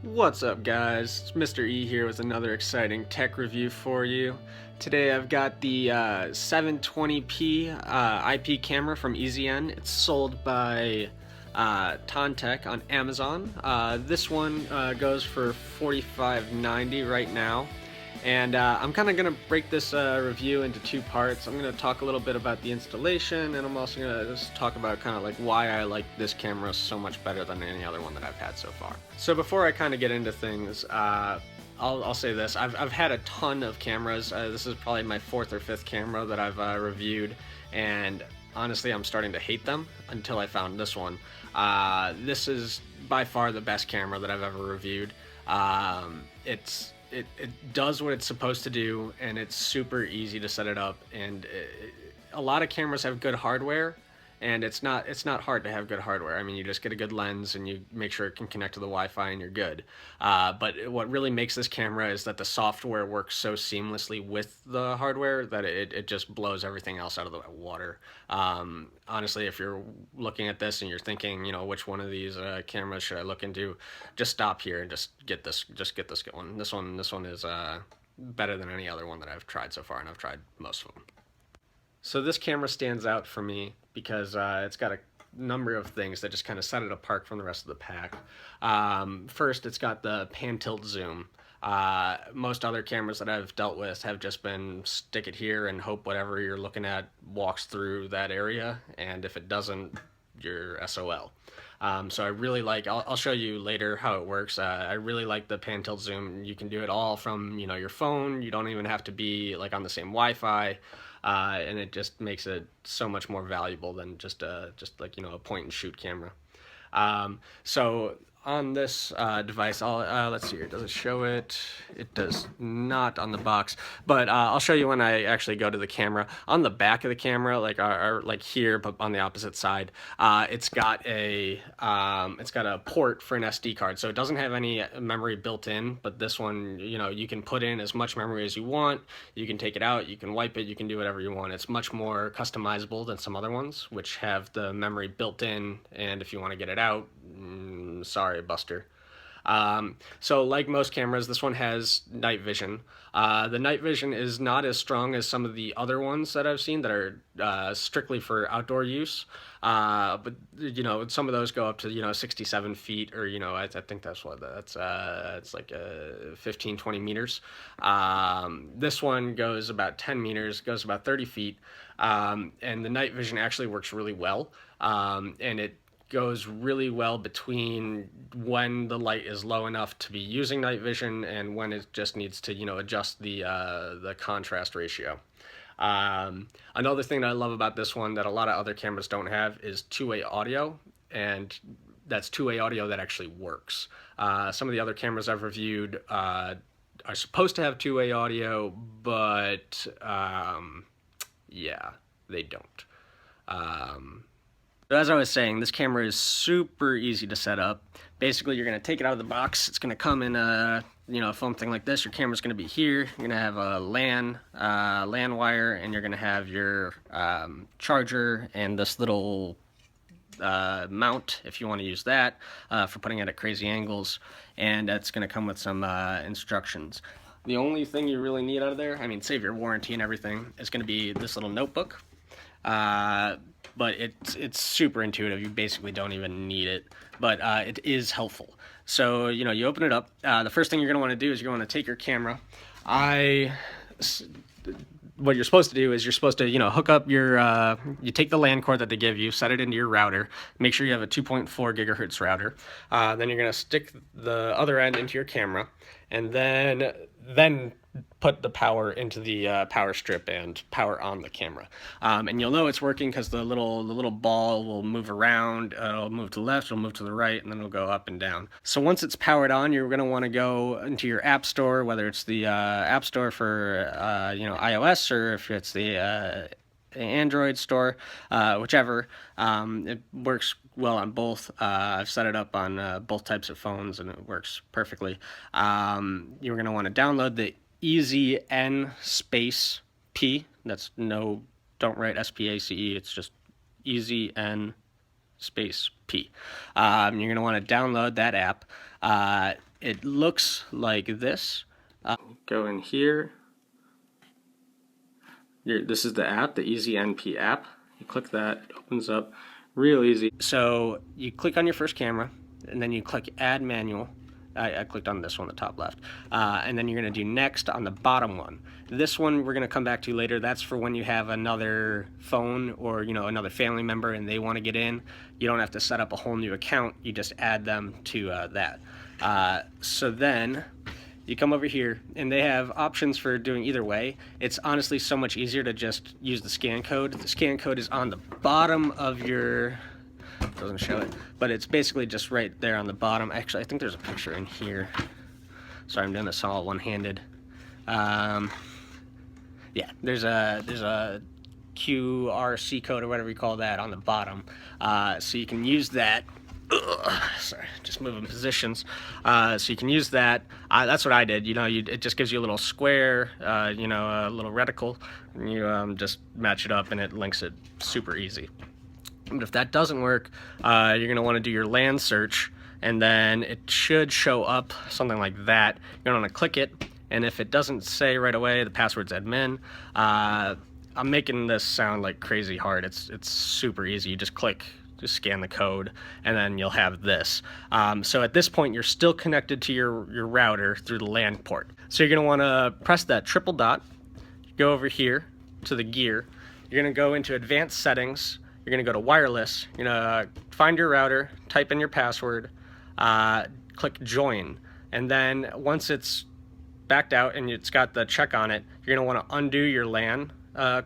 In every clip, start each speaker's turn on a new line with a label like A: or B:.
A: What's up, guys? It's Mr. E here with another exciting tech review for you. Today I've got the 720p IP camera from EZN. It's sold by Tontech on Amazon. This one goes for $45.90 right now. And I'm kind of going to break this review into two parts. I'm going to talk a little bit about the installation, and I'm also going to just talk about kind of like why I like this camera so much better than any other one that I've had so far. So before I kind of get into things, I'll say this. I've had a ton of cameras. This is probably my fourth or fifth camera that I've reviewed, and honestly, I'm starting to hate them until I found this one. This is by far the best camera that I've ever reviewed. It does what it's supposed to do, and it's super easy to set it up. And a lot of cameras have good hardware, and it's not hard to have good hardware. I mean, you just get a good lens and you make sure it can connect to the Wi-Fi and you're good. But what really makes this camera is that the software works so seamlessly with the hardware that it just blows everything else out of the water. Honestly, if you're looking at this and you're thinking, which one of these cameras should I look into, just stop here and just get this one. This one is better than any other one that I've tried so far, and I've tried most of them. So this camera stands out for me because it's got a number of things that just kind of set it apart from the rest of the pack. First, it's got the pan tilt zoom. Most other cameras that I've dealt with have just been stick it here and hope whatever you're looking at walks through that area, and if it doesn't, you're SOL. So I really like, I'll show you later how it works. I really like the pan tilt zoom. You can do it all from your phone. You don't even have to be like on the same Wi-Fi. And it just makes it so much more valuable than just like a point and shoot camera. So on this device, let's see here. Does it show it? It does not on the box, but I'll show you when I actually go to the camera. On the back of the camera, like here, but on the opposite side, it's got a port for an SD card. So it doesn't have any memory built in, but this one, you can put in as much memory as you want. You can take it out, you can wipe it, you can do whatever you want. It's much more customizable than some other ones, which have the memory built in, and if you want to get it out, sorry, Buster. So like most cameras, this one has night vision. The night vision is not as strong as some of the other ones that I've seen that are strictly for outdoor use. But some of those go up to 67 feet, or I think that's it's like 15, 20 meters. This one goes about 10 meters, goes about 30 feet, and the night vision actually works really well, and it goes really well between when the light is low enough to be using night vision and when it just needs to adjust the contrast ratio. Another thing that I love about this one that a lot of other cameras don't have is two-way audio, and that's two-way audio that actually works. Some of the other cameras I've reviewed are supposed to have two-way audio, but yeah, they don't. But as I was saying, this camera is super easy to set up. Basically, you're going to take it out of the box. It's going to come in a foam thing like this. Your camera's going to be here. You're going to have a LAN wire, and you're going to have your charger and this little mount if you want to use that for putting it at crazy angles. And that's going to come with some instructions. The only thing you really need out of there, save your warranty and everything, is going to be this little notebook. But it's super intuitive. You basically don't even need it, but it is helpful. So you open it up. The first thing you're going to want to do is you're going to take your camera. What you're supposed to do is you're supposed to hook up your you take the LAN cord that they give you, set it into your router. Make sure you have a 2.4 gigahertz router. Then you're going to stick the other end into your camera, and then put the power into the power strip and power on the camera. And you'll know it's working because the little ball will move around. It'll move to the left, it'll move to the right, and then it'll go up and down. So once it's powered on, you're going to want to go into your app store, whether it's the app store for iOS, or if it's the Android store, whichever. It works well on both. I've set it up on both types of phones, and it works perfectly. You're going to want to download the EZN space P. Don't write SPACE. It's just EZN space P. You're going to want to download that app. it looks like this. Go in here. This is the app, the EasyNP app. You click that, it opens up real easy. So you click on your first camera, and then you click Add Manual. I clicked on this one, the top left. And then you're going to do Next on the bottom one. This one we're going to come back to later. That's for when you have another phone or another family member and they want to get in. You don't have to set up a whole new account. You just add them to that. So then you come over here, and they have options for doing either way. It's honestly so much easier to just use the scan code. The scan code is on the bottom of your... doesn't show it, but it's basically just right there on the bottom. Actually, I think there's a picture in here. Sorry, I'm doing this all one-handed. Yeah, there's a QRC code or whatever you call that on the bottom. So you can use that. Sorry, just moving positions. So you can use that. That's what I did. It just gives you a little square, a little reticle. And you just match it up, and it links it super easy. But if that doesn't work, you're going to want to do your LAN search, and then it should show up something like that. You're going to want to click it, and if it doesn't say right away the password's admin, I'm making this sound like crazy hard. It's super easy. You just scan the code, and then you'll have this. So at this point, you're still connected to your router through the LAN port. So you're going to want to press that triple dot, go over here to the gear. You're going to go into advanced settings. You're going to go to wireless. You're going to find your router, type in your password, click join. And then once it's backed out and it's got the check on it, you're going to want to undo your LAN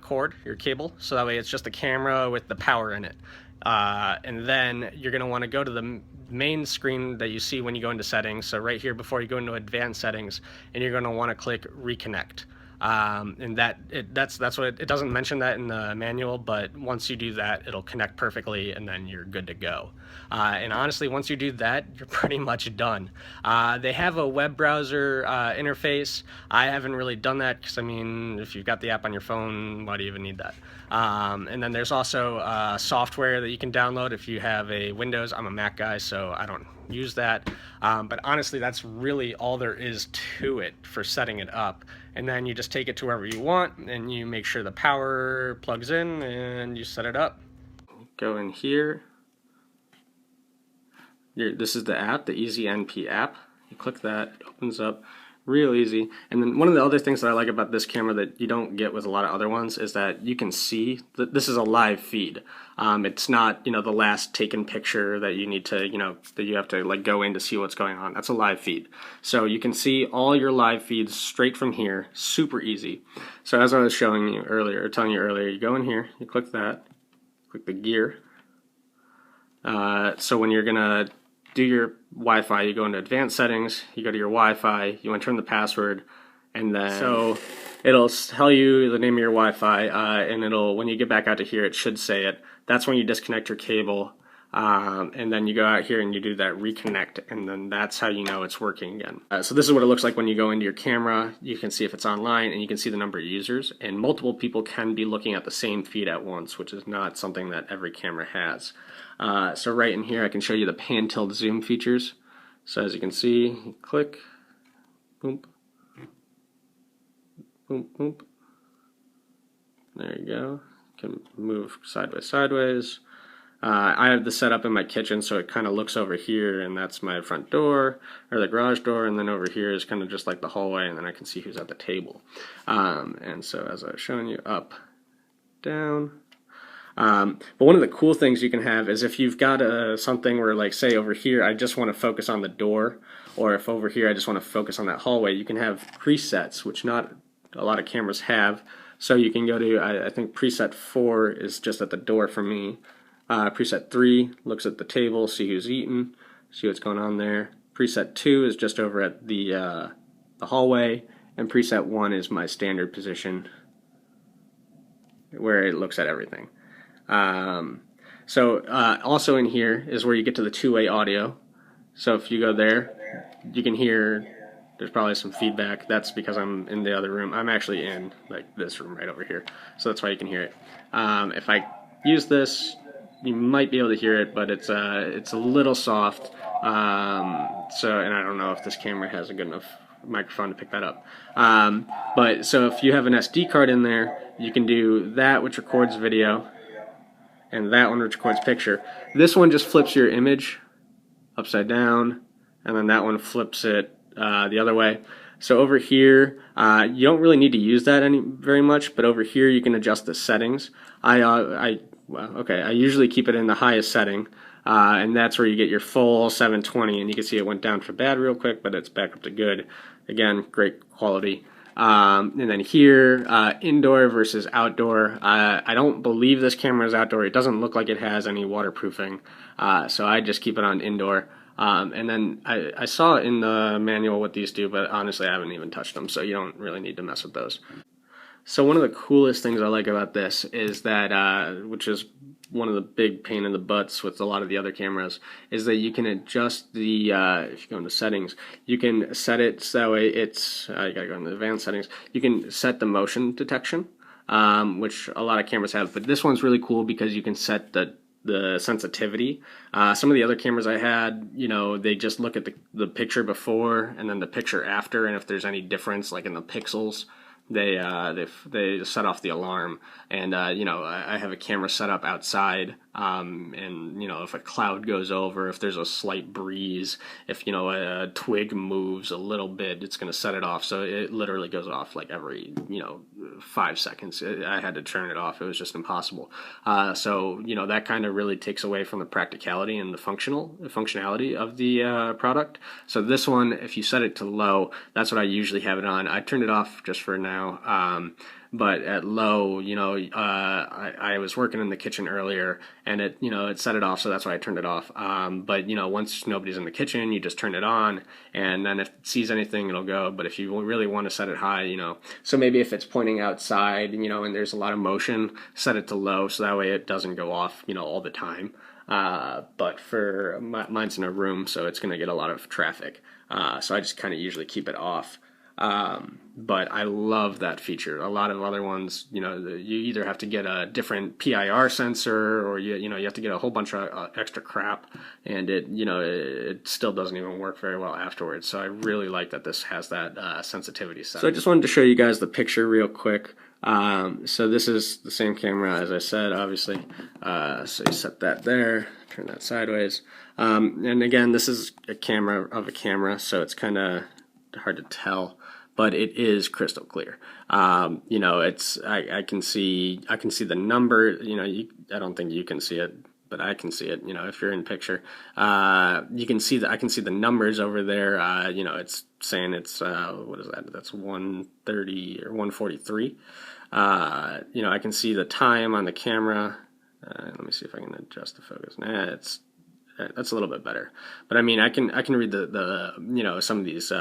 A: cord, your cable, so that way it's just a camera with the power in it. And then you're going to want to go to the main screen that you see when you go into settings. So right here before you go into advanced settings, and you're going to want to click reconnect. And that's what it doesn't mention that in the manual, but once you do that, it'll connect perfectly, and then you're good to go. And honestly, once you do that, you're pretty much done. They have a web browser interface. I haven't really done that because, I mean, if you've got the app on your phone, why do you even need that? And then there's also software that you can download if you have a Windows. I'm a Mac guy, so I don't use that. But honestly, that's really all there is to it for setting it up. And then you just take it to wherever you want, and you make sure the power plugs in, and you set it up. Go in here. This is the app, the EasyNP app. You click that, it opens up real easy. And then one of the other things that I like about this camera that you don't get with a lot of other ones is that you can see that this is a live feed. It's not, the last taken picture that you need to, that you have to like go in to see what's going on. That's a live feed. So you can see all your live feeds straight from here, super easy. So as I was telling you earlier, you go in here, you click that, click the gear. So when you're gonna do your Wi-Fi, you go into advanced settings, you go to your Wi-Fi, you enter in the password, and then so it'll tell you the name of your Wi-Fi, and when you get back out to here, it should say it. That's when you disconnect your cable, and then you go out here and you do that reconnect, and then that's how you know it's working again. So this is what it looks like when you go into your camera. You can see if it's online, and you can see the number of users, and multiple people can be looking at the same feed at once, which is not something that every camera has. So right in here I can show you the pan tilt zoom features. So as you can see, you click, boom, boom, boom. There you go. You can move sideways. I have this set up in my kitchen, so it kind of looks over here, and that's my front door, or the garage door, and then over here is kind of just like the hallway, and then I can see who's at the table. And so as I was showing you, up, down. But one of the cool things you can have is if you've got something where, like, say over here I just want to focus on the door, or if over here I just want to focus on that hallway, you can have presets, which not a lot of cameras have. So you can go to, I think preset 4 is just at the door for me. Preset 3 looks at the table, see who's eating, see what's going on there. Preset 2 is just over at the hallway, and preset 1 is my standard position where it looks at everything. Also in here is where you get to the two-way audio. So if you go there, you can hear there's probably some feedback. That's because I'm in the other room. I'm actually in like this room right over here, so that's why you can hear it. If I use this, you might be able to hear it, but it's a little soft. So, and I don't know if this camera has a good enough microphone to pick that up. But so if you have an SD card in there, you can do that, which records video, and that one which records picture. This one just flips your image upside down, and then that one flips it the other way. So over here, you don't really need to use that very much, but over here you can adjust the settings. I usually keep it in the highest setting, and that's where you get your full 720, and you can see it went down for bad real quick, but it's back up to good. Again, great quality. And then here, indoor versus outdoor. I don't believe this camera is outdoor. It doesn't look like it has any waterproofing, so I just keep it on indoor. And then I saw in the manual what these do, but honestly I haven't even touched them, so you don't really need to mess with those. So one of the coolest things I like about this is that, which is one of the big pain in the butts with a lot of the other cameras, is that you can adjust the, if you go into settings, you can set it so that way it's, you gotta go into advanced settings, you can set the motion detection, which a lot of cameras have, but this one's really cool because you can set the sensitivity. Some of the other cameras I had, you know, they just look at the picture before and then the picture after, and if there's any difference, like in the pixels, they set off the alarm. And you know, I have a camera set up outside, and you know, if a cloud goes over, if there's a slight breeze, if you know a twig moves a little bit, it's going to set it off. So it literally goes off like every 5 seconds. I had to turn it off. It was just impossible. So you know, that kind of really takes away from the practicality and the functionality of the product. So this one, if you set it to low, that's what I usually have it on. I turned it off just for now. But at low, you know, I was working in the kitchen earlier, and it set it off, so that's why I turned it off. But you know, once nobody's in the kitchen, you just turn it on, and then if it sees anything, it'll go. But if you really want to set it high, you know, so maybe if it's pointing outside, you know, and there's a lot of motion, set it to low, so that way it doesn't go off, you know, all the time. But for mine's in a room, so it's going to get a lot of traffic. So I just kind of usually keep it off. But I love that feature. A lot of other ones, you know, you either have to get a different PIR sensor, or you have to get a whole bunch of extra crap, and it still doesn't even work very well afterwards. So I really like that this has that sensitivity setting. So I just wanted to show you guys the picture real quick. So this is the same camera as I said, obviously. So you set that there, turn that sideways, and again, this is a camera of a camera, so it's kind of hard to tell, but it is crystal clear. You know, I can see the number. You know, I don't think you can see it, but I can see it. You know, if you're in picture, you can see I can see the numbers over there. You know, it's saying it's what is that? That's 130 or 143. You know, I can see the time on the camera. Let me see if I can adjust the focus. That's a little bit better, but I mean, I can read the you know, some of these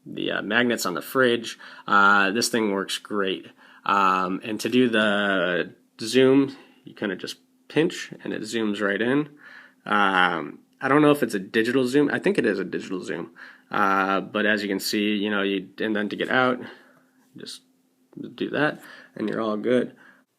A: the magnets on the fridge. This thing works great, and to do the zoom, you kind of just pinch and it zooms right in. I don't know if it's a digital zoom. I think it is a digital zoom, but as you can see, you know, and then to get out, just do that, and you're all good.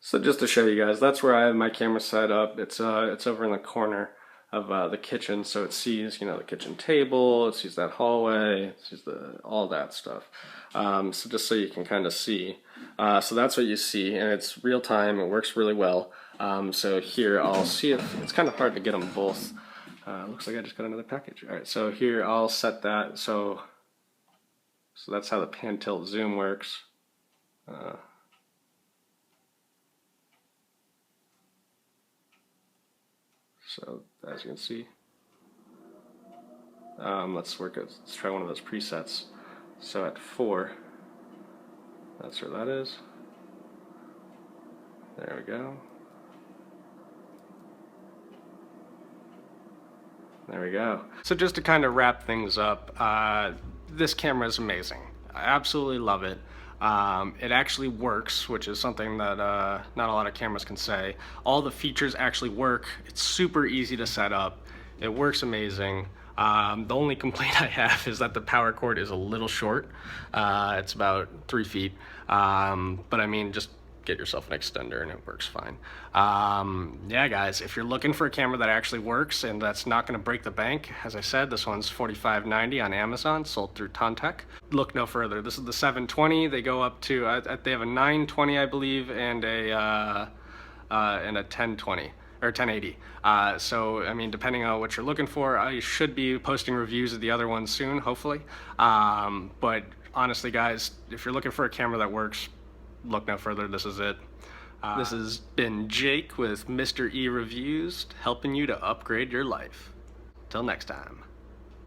A: So just to show you guys, that's where I have my camera set up. It's over in the corner of the kitchen, so it sees, you know, the kitchen table, it sees that hallway, it sees all that stuff. So just so you can kind of see. So that's what you see, and it's real time. It works really well. So here I'll see if it's kind of hard to get them both. Looks like I just got another package. All right, so here I'll set that. So that's how the pan tilt zoom works. So as you can see, let's try one of those presets. So at 4, that's where that is. There we go. There we go. So just to kind of wrap things up, this camera is amazing. I absolutely love it. It actually works, which is something that not a lot of cameras can say. All the features actually work. It's super easy to set up. It works amazing. The only complaint I have is that the power cord is a little short. It's about 3 feet. But I mean, just get yourself an extender and it works fine. Yeah, guys, if you're looking for a camera that actually works and that's not going to break the bank, as I said, this one's $45.90 on Amazon, sold through Tontec. Look no further. This is the 720. They go up to they have a 920, I believe, and a 1020 or 1080. So I mean, depending on what you're looking for, I should be posting reviews of the other ones soon, hopefully. But honestly, guys, if you're looking for a camera that works, look no further. This is it. This has been Jake with Mr. E Reviews, helping you to upgrade your life. Till next time.